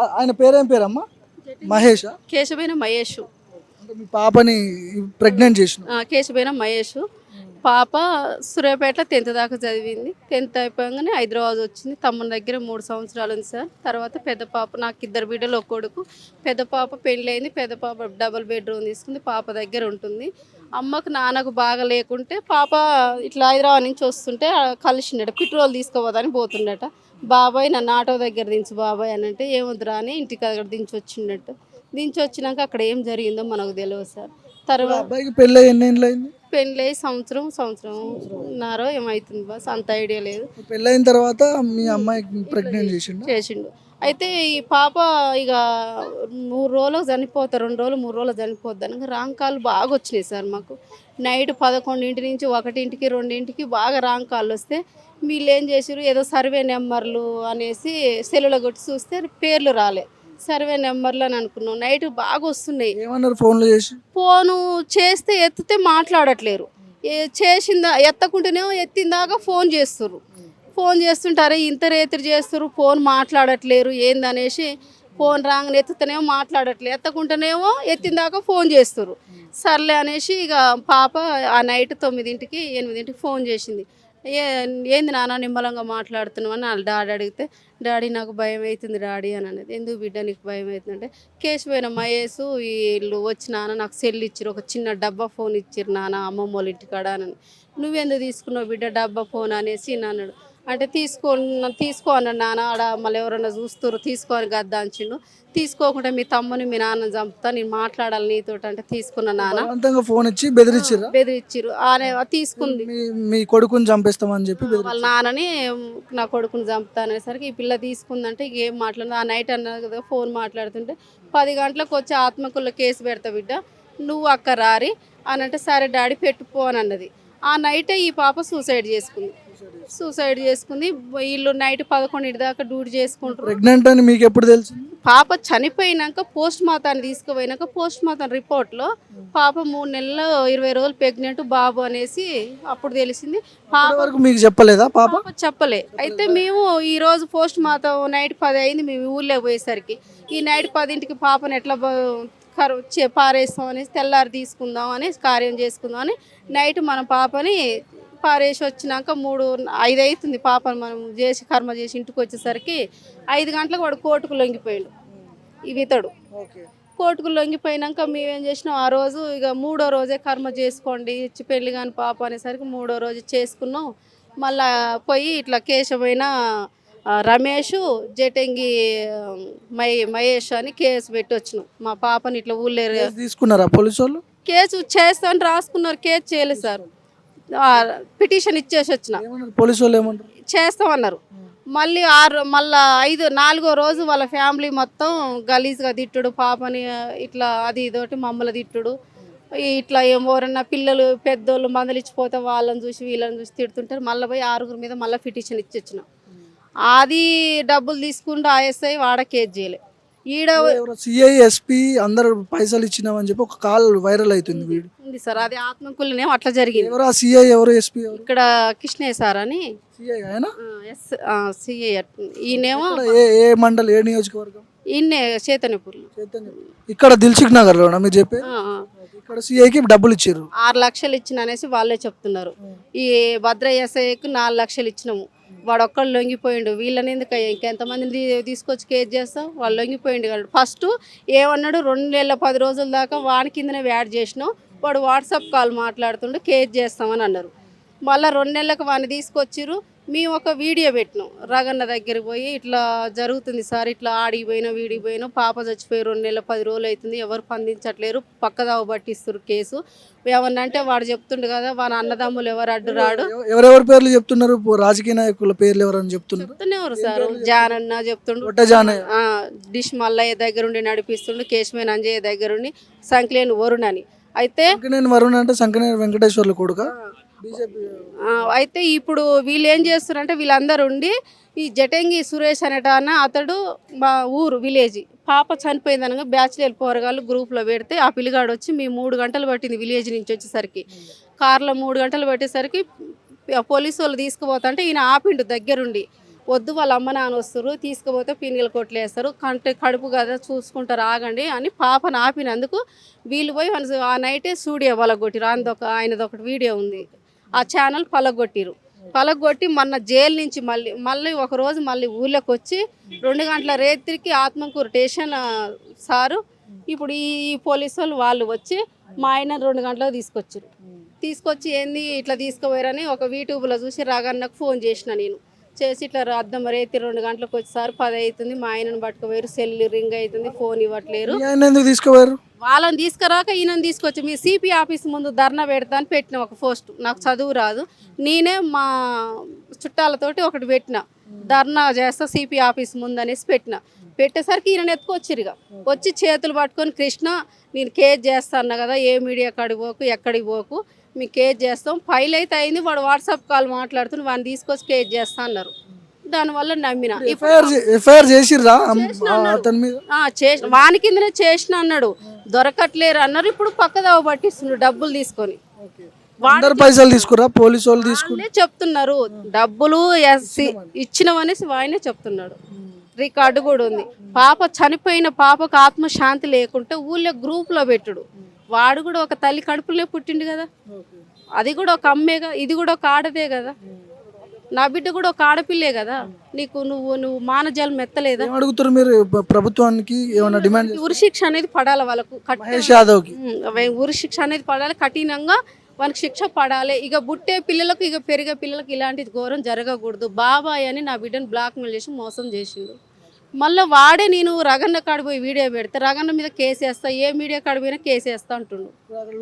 ఆయన పేరేం పేరమ్మా? మహేషా? కేశబైన మహేష్. అంటే మీ పాపని ప్రెగ్నెంట్ చేసిన? కేశబైన మహేష్. పాప సూర్యాపేటలో 10th దాకా చదివింది. 10th అయిపోగానే హైదరాబాద్ వచ్చింది. తమ్ముని దగ్గర 3 సంవత్సరాలు ఉంది సార్. తర్వాత పెద్ద పాప, నాకు 2 బిడ్డలు, ఒక కొడుకు. పెద్ద పాప పెళ్ళయింది. పెద్ద పాప డబుల్ బెడ్రూమ్ తీసుకుంది. పాప దగ్గర ఉంటుంది. అమ్మకు నాన్నకు బాగా లేకుంటే పాప ఇట్లా హైదరాబాద్ నుంచి వస్తుంటే కలిసిండట. పెట్రోల్ తీసుకోవద్దని పోతుండట. బాబాయ్ నన్ను ఆటో దగ్గర దించు బాబాయ్ అని అంటే ఏమొద్దురా అని ఇంటికి దగ్గర దించి వచ్చిండట. దించి వచ్చినాక అక్కడ ఏం జరిగిందో మనకు తెలియదు సార్. తర్వాత అబ్బాయికి పెళ్ళి ఎన్ని ఏళ్ళు అయింది? పెళ్ళి సంవత్సరంన్నర ఏమవుతుంది బాస్, అంత ఐడియా లేదు. పెళ్ళైన తర్వాత మీ అమ్మాయికి ప్రెగ్నెంట్ చేసిండు. అయితే ఈ పాప ఇక 3 రోజులకు చనిపోతా, 2 రోజులు 3 రోజులు చనిపోద్దానికి రాంగ్ కాల్ బాగా వచ్చినాయి సార్ మాకు. నైట్ 11 నుంచి 1కి 2కి బాగా రాంగ్ కాల్ వస్తే వీళ్ళు ఏం చేసారు, ఏదో సర్వే నెంబర్లు అనేసి సెల్లులో కొట్టి చూస్తే పేర్లు రాలే. సర్వే నెంబర్లు అని అనుకున్నాం. నైట్ బాగా వస్తున్నాయి. ఏమన్నారు ఫోన్లో చేసి? ఫోను చేస్తే ఎత్తితే మాట్లాడట్లేరు. చేసిందా ఎత్తకుంటేనేమో ఎత్తిందాకా ఫోన్ చేస్తుర్రు. ఫోన్ చేస్తుంటారే ఇంత రేతిరి చేస్తుర్రు, ఫోన్ మాట్లాడట్లేరు ఏందనేసి ఫోన్ రాగానే ఎత్తుతేనేమో మాట్లాడట్లేదు, ఎత్తకుంటేనేమో ఎత్తిందాకా ఫోన్ చేస్తుర్రు. సర్లే అనేసి ఇక పాప ఆ నైట్ 9కి 8కి ఫోన్ చేసింది. ఏంది నాన్న నిమ్మలంగా మాట్లాడుతున్నావు అని వాళ్ళ డాడీ అడిగితే, డాడీ నాకు భయం అవుతుంది డాడీ అని అన్నది. ఎందుకు బిడ్డ నీకు భయం అవుతుందంటే, కేశవైన మహేష్ వీళ్ళు వచ్చి నాన్న నాకు సెల్ ఇచ్చిరు, ఒక చిన్న డబ్బా ఫోన్ ఇచ్చిరు నాన్న అమ్మమ్మ వాళ్ళ ఇంటికాడ అని. నువ్వెందుకు తీసుకున్నావు బిడ్డ డబ్బా ఫోన్ అనేసి అన్నాడు. అంటే తీసుకో అన్నాడు నాన్న, ఆడ మళ్ళీ ఎవరైనా చూస్తారు తీసుకొని గద్దా అంచిండు. తీసుకోకుండా మీ తమ్ముని మీ నాన్నని చంపుతా, నేను మాట్లాడాలి నీతోటి అంటే తీసుకున్నా నాన్న. బలవంతంగా ఫోన్ ఇచ్చి బెదిరించిర్రా? బెదిరిచ్చిరు. తీసుకుంది. మీ కొడుకుని చంపేస్తామని చెప్పి వాళ్ళ నాన్నని నా కొడుకుని చంపుతా అనేసరికి ఈ పిల్ల తీసుకుందంటే ఇక ఏం మాట్లాడదు. ఆ నైట్ అన్నది కదా ఫోన్ మాట్లాడుతుంటే 10 గంటలకు వచ్చి ఆత్మకుల్లో కేసు పెడతా బిడ్డ, నువ్వు అక్క రారి అని అంటే సరే డాడీ పెట్టుకో అని అన్నది. ఆ నైటే ఈ పాప సూసైడ్ చేసుకుంది. వీళ్ళు నైట్ 11 దాకా డ్యూటీ చేసుకుంటారు. ప్రెగ్నెంట్ అని మీకు ఎప్పుడు తెలుసు? పాప చనిపోయినాక పోస్ట్ మార్టాన్ని తీసుకుపోయినాక పోస్ట్ మార్టం రిపోర్ట్లో పాప 3 నెలలు 20 రోజులు ప్రెగ్నెంట్ బాబు అనేసి అప్పుడు తెలిసింది. పాప మీకు చెప్పలేదా? పాప చెప్పలే. అయితే మేము ఈరోజు పోస్ట్ మార్టం నైట్ 10 అయింది మేము ఊళ్ళో పోయేసరికి. ఈ నైట్ 10కి పాపను ఎట్లా పారేస్తాం అనేసి తెల్లారి తీసుకుందాం అనేసి కార్యం చేసుకుందాం అని నైట్ మన పాపని పారేసి వచ్చినాక 5 అవుతుంది పాపను మనం చేసి కర్మ చేసి ఇంటికి వచ్చేసరికి 5 గంటలకు వాడు కోర్టుకు లొంగిపోయాడు. ఇతడు కోర్టుకు లొంగిపోయినాక మేమేం చేసినాం, ఆ రోజు ఇక 3వ రోజే కర్మ చేసుకోండి పెళ్లి కాని పాప అనేసరికి 3వ రోజు చేసుకున్నాం. మళ్ళా పోయి ఇట్లా కేశమైన రమేష్ జటంగి మహేష్ అని కేసు పెట్టి వచ్చినాం. మా పాపని ఇట్లా ఊళ్ళో తీసుకున్నారా పోలీసు వాళ్ళు? కేసు చేస్తామని రాసుకున్నారు, కేసు చేయలేదు సార్. పిటిషన్ ఇచ్చేసి వచ్చిన. పోలీసు వాళ్ళు ఏమంటారు? చేస్తామన్నారు. మళ్ళీ 4వ రోజు వాళ్ళ ఫ్యామిలీ మొత్తం గలీజ్గా తిట్టుడు, పాపని ఇట్లా అది ఇదోటి మమ్మల్ని తిట్టుడు, ఇట్లా ఎవరన్నా పిల్లలు పెద్దోళ్ళు మందలిచ్చిపోతే వాళ్ళని చూసి వీళ్ళని చూసి తిడుతుంటారు. మళ్ళీ పోయి 6గురి మీద మళ్ళీ పిటిషన్ ఇచ్చి వచ్చిన. అది డబ్బులు తీసుకుంటూ ఆఎస్ఐ వాడ కేసు చేయలే. సిఐ ఎస్పీ అందరు పైసలు ఇచ్చినామని చెప్పి ఒక కాల్ వైరల్ అవుతుంది వీడియో ఉంది సార్. అది ఆత్మకులనేమో అట్లా జరిగింది. ఎవరు సిఐ ఎవరు ఎస్పీ? ఇక్కడ కృష్ణయ్య సార్ అని సిఐ. ఆయన సిఐ. ఈయనేమో ఏ మండల్ ఏ నియోజకవర్గం? ఈయనే చైతన్యపూర్. ఇక్కడ దిల్సుఖ్ నగర్ లో మీరు చెప్పే ఇక్కడ సిఐకి డబ్బులు ఇచ్చారు. 6 లక్షలు ఇచ్చిన అనేసి వాళ్ళే చెప్తున్నారు. ఈ భద్ర ఎస్ఐకి 4 లక్షలు ఇచ్చినాము. వాడు ఒక్కళ్ళు లొంగిపోయిండు. వీళ్ళని ఎందుకు ఇంకెంతమందిని తీసుకొచ్చి కేసు చేస్తాం? వాళ్ళు లొంగిపోయిండు కాబట్టి ఫస్ట్ ఏమన్నాడు, 2 నెలల 10 రోజుల దాకా వాని కిందనే యాడ్ చేసినాం, వాడు వాట్సాప్ కాల్ మాట్లాడుతుండే కేసు చేస్తామని అన్నారు. మళ్ళీ 2 నెలలకు వాడిని తీసుకొచ్చిర్రు. మేము ఒక వీడియో పెట్టినాం, రగన్న దగ్గరికి పోయి ఇట్లా జరుగుతుంది సార్, ఇట్లా ఆడిపోయినా వీడిపోయినా పాప చచ్చిపోయి 2 నెలల 10 రోజులు అవుతుంది, ఎవరు స్పందించట్లేరు, పక్కదావ పట్టిస్తారు కేసు ఏమన్నంటే వాడు చెప్తుండు కదా వాళ్ళ అన్నదమ్ములు ఎవరు అడ్డు రాడు. ఎవరెవరి పేర్లు చెప్తున్నారు? రాజకీయ నాయకుల పేర్లు ఎవరని చెప్తున్నారు సార్. జానన్న చెప్తుండు, డిష్ మల్లయ్య దగ్గరుండి నడిపిస్తుండు, కేశమేన్ అంజయ్య దగ్గరుండి, సంక్లేని వరుణ్ అని. అయితే వరుణ్ అంటే సంకనేని వెంకటేశ్వర్ల కొడుక. అయితే ఇప్పుడు వీళ్ళు ఏం చేస్తారంటే వీళ్ళందరూ ఉండి ఈ జటంగి సురేష్ అనేటాన అతడు మా ఊరు విలేజ్ పాప చనిపోయిందనగా బ్యాచిలర్ పోరగాళ్ళు గ్రూప్లో పెడితే ఆ పిల్లగాడు వచ్చి మేము 3 గంటలు పట్టింది విలేజ్ నుంచి వచ్చేసరికి, కార్లో 3 గంటలు పట్టేసరికి పోలీసు వాళ్ళు తీసుకుపోతా అంటే ఈయన ఆపిండు దగ్గరుండి. వద్దు వాళ్ళ అమ్మ నాన్న వస్తారు తీసుకుపోతే పిన్నిలు కొట్లేస్తారు కడుపు కదా చూసుకుంటారు ఆగండి అని పాపను ఆపినందుకు వీళ్ళు పోయి ఆ నైటే స్టూడియో పలగొట్టిరు. ఆయనదొకటి వీడియో ఉంది, ఆ ఛానల్ పలగొట్టి మొన్న జైలు నుంచి మళ్ళీ ఒక రోజు మళ్ళీ ఊళ్ళోకి వచ్చి 2 గంటల రేత్రికి ఆత్మకూరు స్టేషన్ సారు ఇప్పుడు ఈ పోలీసు వాళ్ళు వచ్చి మా ఆయన 2 గంటలకు తీసుకొచ్చి ఏంది ఇట్లా తీసుకుపోయారని ఒక యూట్యూబ్లో చూసి రాగన్నకు ఫోన్ చేసిన నేను చేసి ఇట్లా అద్దం రేతి 2 గంటలకు వచ్చేసారి 10 అవుతుంది మా ఆయనను పట్టుకుపోయారు, సెల్ రింగ్ అవుతుంది, ఫోన్ ఇవ్వట్లేరు. ఎందుకు తీసుకుపోయారు? వాళ్ళని తీసుకురాక ఈయనను తీసుకొచ్చి మీ సిపి ఆఫీస్ ముందు ధర్నా పెడతా అని పెట్టిన ఒక పోస్ట్. నాకు చదువు రాదు, నేనే మా చుట్టాలతోటి ఒకటి పెట్టిన ధర్నా చేస్తా సిపి ఆఫీస్ ముందు అనేసి పెట్టేసరికి ఈయన ఎత్తుకొచ్చిరుగా వచ్చి చేతులు పట్టుకొని కృష్ణ నేను కేజ్ చేస్తా అన్నా కదా, ఏ మీడియా కాడికి పోకు ఎక్కడికి పోకు మీకు కేజ్ చేస్తాం, ఫైల్ అయితే అయింది, వాడు వాట్సాప్ కాల్ మాట్లాడుతుని వాడిని తీసుకొచ్చి కేజ్ చేస్తా అన్నారు. దానివల్ల నమ్మిన. ఎఫ్ఐఆర్ చేసిర్రా అతని మీద? వాని కిందనే చేసిన అన్నాడు, దొరకట్లేరు అన్నారు. ఇప్పుడు పక్కదావ పట్టిస్తున్నాడు డబ్బులు తీసుకొని. పైసలు తీసుకురా పోలీసు వాళ్ళు తీసుకుని చెప్తున్నారు డబ్బులు ఇచ్చినవనేసి వాయనే చెప్తున్నాడు. రికార్డు కూడా ఉంది. చనిపోయిన పాపకు ఆత్మశాంతి లేకుంటే ఊళ్ళో గ్రూప్లో పెట్టుడు. వాడు కూడా ఒక తల్లి కడుపులో పుట్టిండు కదా, అది కూడా ఒక అమ్మేగా, ఇది కూడా ఒక ఆడదే కదా, నా బిడ్డ కూడా ఒక ఆడపిల్లే కదా. నువ్వు మానజాలం ఎత్తలేదా? అడుగుతారు మీరు ప్రభుత్వానికి ఏమైనా డిమాండ్? ఉరిశిక్ష అనేది పడాలి వాళ్ళకు, ఉరిశిక్ష అనేది పడాలి కఠినంగా, వాళ్ళకి శిక్ష పడాలి. ఇక పుట్టే పిల్లలకు ఇక పెరిగే పిల్లలకు ఇలాంటి ఘోరం జరగకూడదు. బాబాయ్ అని నా బిడ్డను బ్లాక్మెయిల్ చేసి మోసం చేసిండు. మళ్ళీ వాడే నేను రగన్న కాడ పోయి వీడియో పెడితే రగన్న మీద కేసు వేస్తా, ఏ మీడియా కాడ పోయినా కేసు వేస్తా అంటుండు.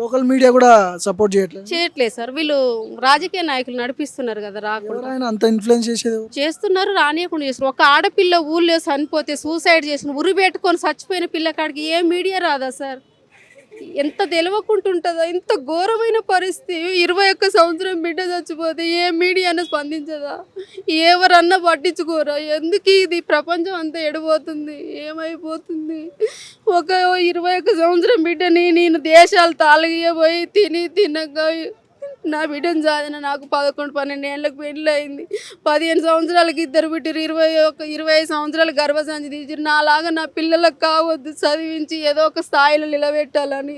లోకల్ మీడియా కూడా సపోర్ట్ చేయట్లేదు సార్. వీళ్ళు రాజకీయ నాయకులు నడిపిస్తున్నారు కదా, రాకుండా అంత ఇన్ఫ్లుయెన్స్ చేస్తున్నారు, రానియకుండా చేస్తున్నారు. ఒక ఆడపిల్ల ఊళ్ళో చనిపోతే సూసైడ్ చేసిన ఉరి పెట్టుకొని చచ్చిపోయిన పిల్లకాడికి ఏ మీడియా రాదా సార్? ఎంత తెలియకుంటుంటుందో, ఇంత ఘోరమైన పరిస్థితి. 21 సంవత్సరం బిడ్డ చచ్చిపోతే ఏ మీడియాను స్పందించదా? ఎవరన్నా పట్టించుకోరా? ఎందుకు ఇది ప్రపంచం అంతా ఎడిపోతుంది, ఏమైపోతుంది? ఒక 21 సంవత్సరం బిడ్డని నేను దేశాలు తాళగిపోయి తినక నా బిడ్డను సాధిన నాకు 11-12 ఏళ్ళకి పెళ్ళి అయింది. 15 సంవత్సరాలకి 2 బిడ్డరు, 25 సంవత్సరాలు గర్భసంచి తీసి నాలాగా నా పిల్లలకు కావద్దు, చదివించి ఏదో ఒక స్థాయిలో నిలబెట్టాలని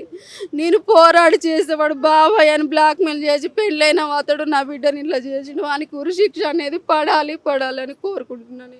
నేను పోరాడి చేసేవాడు. బాబాయ్ అని బ్లాక్మెయిల్ చేసి పెళ్ళైన అతడు నా బిడ్డని ఇట్లా చేసి వానికి ఉరిశిక్ష అనేది పడాలి అని కోరుకుంటున్నాను.